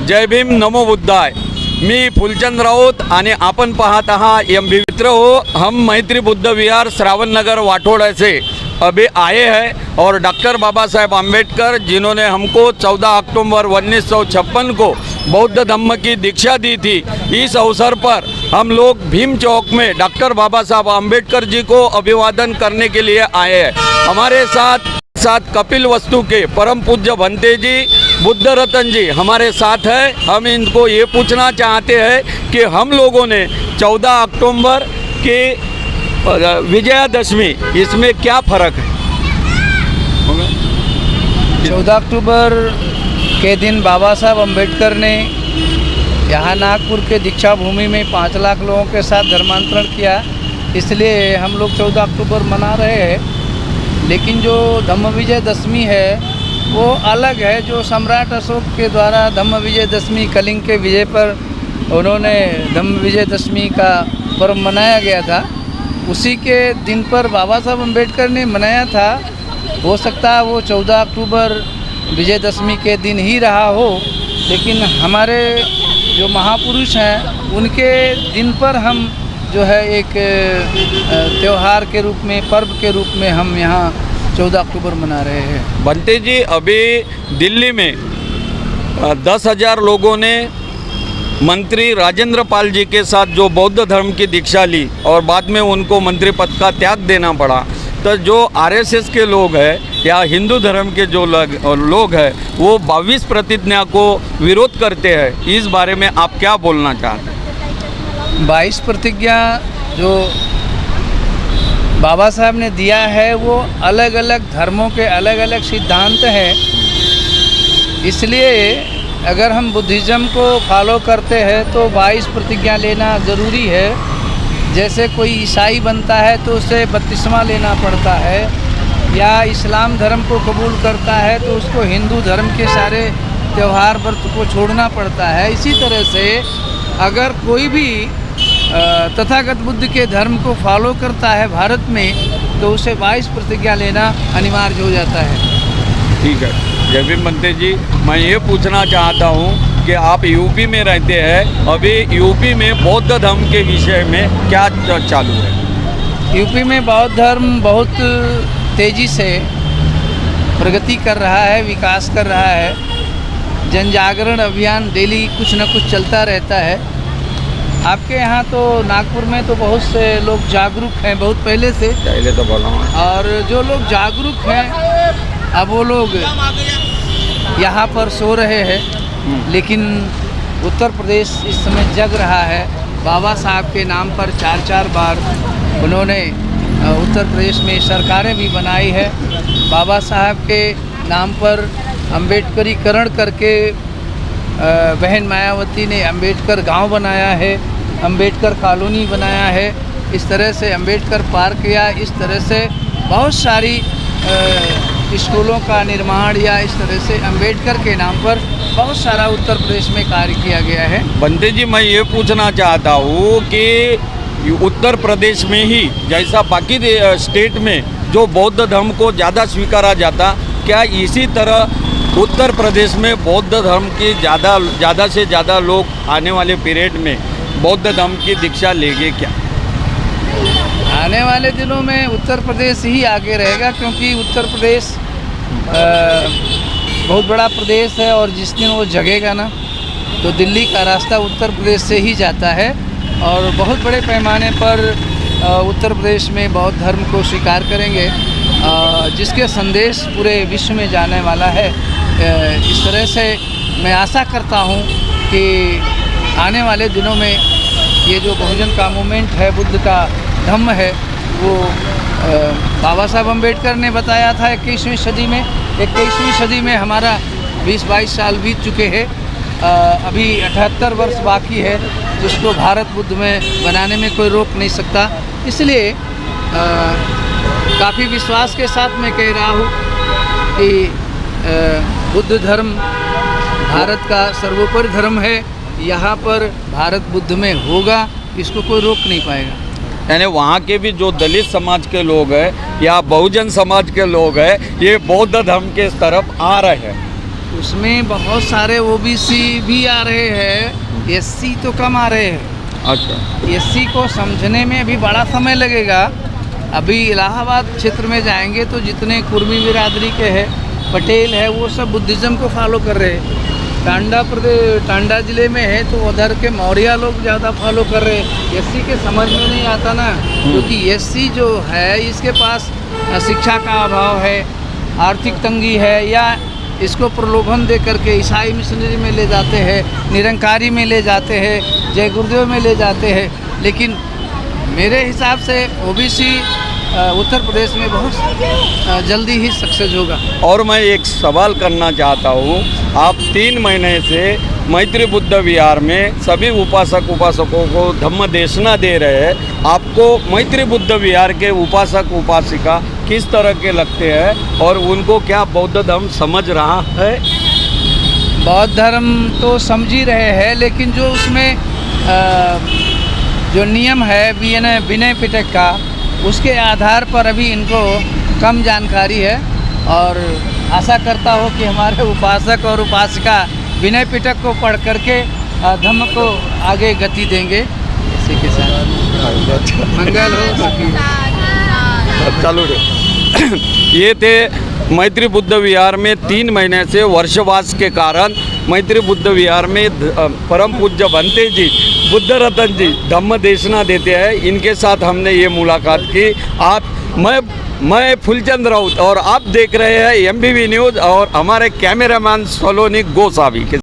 जय भीम, नमो बुद्धाय। मी फुलचंद राऊत आणि आपण पाहत आहात मित्र हो, हम मैत्री बुद्ध विहार श्रावण नगर वाठोड़ा से अभी आए हैं और डॉक्टर बाबा साहेब आम्बेडकर जिन्होंने हमको 14 अक्टूबर 1956 को बौद्ध धम्म की दीक्षा दी थी, इस अवसर पर हम लोग भीम चौक में डॉक्टर बाबा साहब आम्बेडकर जी को अभिवादन करने के लिए आए हैं। हमारे साथ कपिल वस्तु के परम पूज्य भंते जी, बुद्ध रतन जी हमारे साथ है। हम इनको ये पूछना चाहते हैं कि हम लोगों ने 14 अक्टूबर के विजयादशमी, इसमें क्या फ़र्क है? 14 अक्टूबर के दिन बाबा साहब अम्बेडकर ने यहाँ नागपुर के दीक्षा भूमि में 5 लाख लोगों के साथ धर्मांतरण किया, इसलिए हम लोग 14 अक्टूबर मना रहे हैं। लेकिन जो धम्म विजय दशमी है वो अलग है। जो सम्राट अशोक के द्वारा धम्म विजय दशमी, कलिंग के विजय पर उन्होंने धम्म विजय दशमी का पर्व मनाया गया था, उसी के दिन पर बाबा साहब अम्बेडकर ने मनाया था। हो सकता है वो 14 अक्टूबर विजयदशमी के दिन ही रहा हो, लेकिन हमारे जो महापुरुष हैं उनके दिन पर हम जो है एक त्यौहार के रूप में, पर्व के रूप में हम यहाँ 14 अक्टूबर मना रहे हैं। बंते जी, अभी दिल्ली में 10,000 लोगों ने मंत्री राजेंद्र पाल जी के साथ जो बौद्ध धर्म की दीक्षा ली और बाद में उनको मंत्री पद का त्याग देना पड़ा, तो जो आरएसएस के लोग हैं या हिंदू धर्म के जो लोग हैं वो 22 प्रतिज्ञा को विरोध करते हैं। इस बारे में आप क्या बोलना चाहते हैं? 22 प्रतिज्ञा जो बाबा साहब ने दिया है वो अलग अलग धर्मों के अलग अलग सिद्धांत हैं, इसलिए अगर हम बुद्धिज़्म को फॉलो करते हैं तो 22 प्रतिज्ञा लेना ज़रूरी है। जैसे कोई ईसाई बनता है तो उसे बपतिस्मा लेना पड़ता है, या इस्लाम धर्म को कबूल करता है तो उसको हिंदू धर्म के सारे त्यौहार व्रत को छोड़ना पड़ता है। इसी तरह से अगर कोई भी तथागत बुद्ध के धर्म को फॉलो करता है भारत में, तो उसे 22 प्रतिज्ञा लेना अनिवार्य हो जाता है। ठीक है, जय भीम बंते जी। मैं ये पूछना चाहता हूँ कि आप यूपी में रहते हैं, अभी यूपी में बौद्ध धर्म के विषय में क्या चालू है? यूपी में बौद्ध धर्म बहुत तेज़ी से प्रगति कर रहा है, विकास कर रहा है। जन जागरण अभियान डेली कुछ न कुछ चलता रहता है। आपके यहाँ तो नागपुर में तो बहुत से लोग जागरूक हैं, बहुत पहले तो बोला, और जो लोग जागरूक हैं अब वो लोग यहाँ पर सो रहे हैं। लेकिन उत्तर प्रदेश इस समय जग रहा है। बाबा साहब के नाम पर 4-4 बार उन्होंने उत्तर प्रदेश में सरकारें भी बनाई है। बाबा साहब के नाम पर अम्बेडकरीकरण करके बहन मायावती ने अम्बेडकर गांव बनाया है, अम्बेडकर कॉलोनी बनाया है, इस तरह से अम्बेडकर पार्क, या इस तरह से बहुत सारी स्कूलों का निर्माण, या इस तरह से अम्बेडकर के नाम पर बहुत सारा उत्तर प्रदेश में कार्य किया गया है। बंते जी, मैं ये पूछना चाहता हूँ कि उत्तर प्रदेश में ही जैसा बाकी स्टेट में जो बौद्ध धर्म को ज़्यादा स्वीकारा जाता, क्या इसी तरह उत्तर प्रदेश में बौद्ध धर्म की ज़्यादा से ज़्यादा लोग आने वाले पीरियड में बौद्ध धर्म की दीक्षा लेंगे क्या? आने वाले दिनों में उत्तर प्रदेश ही आगे रहेगा, क्योंकि उत्तर प्रदेश बहुत बड़ा प्रदेश है, और जिस दिन वो जगेगा ना तो दिल्ली का रास्ता उत्तर प्रदेश से ही जाता है, और बहुत बड़े पैमाने पर उत्तर प्रदेश में बौद्ध धर्म को स्वीकार करेंगे, जिसके संदेश पूरे विश्व में जाने वाला है। इस तरह से मैं आशा करता हूँ कि आने वाले दिनों में ये जो बहुजन का मूवमेंट है, बुद्ध का धम्म है, वो बाबा साहब अम्बेडकर ने बताया था 21वीं सदी में। 21वीं सदी में हमारा 20-22 साल बीत चुके हैं, अभी 78 वर्ष बाकी है, जिसको भारत बुद्ध में बनाने में कोई रोक नहीं सकता। इसलिए काफ़ी विश्वास के साथ मैं कह रहा हूँ कि बुद्ध धर्म भारत का सर्वोपरि धर्म है। यहाँ पर भारत बुद्ध में होगा, इसको कोई रोक नहीं पाएगा। यानी वहाँ के भी जो दलित समाज के लोग हैं या बहुजन समाज के लोग हैं, ये बौद्ध धर्म के तरफ आ रहे हैं। उसमें बहुत सारे ओबीसी भी आ रहे हैं, एससी तो कम आ रहे हैं। अच्छा। एससी को समझने में अभी बड़ा समय लगेगा। अभी इलाहाबाद क्षेत्र में जाएंगे तो जितने कुर्मी बिरादरी के हैं, पटेल है, वो सब बुद्धिज़्म को फॉलो कर रहे हैं। टांडा ज़िले में है तो उधर के मौर्य लोग ज़्यादा फॉलो कर रहे हैं। एससी के समझ में नहीं आता ना, क्योंकि एससी जो है इसके पास शिक्षा का अभाव है, आर्थिक तंगी है, या इसको प्रलोभन दे करके ईसाई मिशनरी में ले जाते हैं, निरंकारी में ले जाते हैं, जय गुरुदेव में ले जाते हैं। लेकिन मेरे हिसाब से ओबीसी उत्तर प्रदेश में बहुत जल्दी ही सक्सेस होगा। और मैं एक सवाल करना चाहता हूँ, आप 3 महीने से मैत्री बुद्ध विहार में सभी उपासक उपासकों को धम्म देशना दे रहे हैं। आपको मैत्री बुद्ध विहार के उपासक उपासिका किस तरह के लगते हैं और उनको क्या बौद्ध धर्म समझ रहा है? बौद्ध धर्म तो समझ ही रहे हैं, लेकिन जो उसमें जो नियम है विनय पिटक का, उसके आधार पर अभी इनको कम जानकारी है। और आशा करता हूँ कि हमारे उपासक और उपासिका विनय पिटक को पढ़ करके धम्म को आगे गति देंगे। इसी के साथ मंगल हो सकी। चालू रहे। ये थे मैत्री बुद्ध विहार में 3 महीने से वर्षवास के कारण मैत्री बुद्ध विहार में परम पूज्य भंते जी बुद्ध रतन जी धम्म देशना देते हैं। इनके साथ हमने ये मुलाकात की। मैं फुलचंद राउत और आप देख रहे हैं MBV न्यूज़ और हमारे कैमरामैन सोलोनी गोसावी के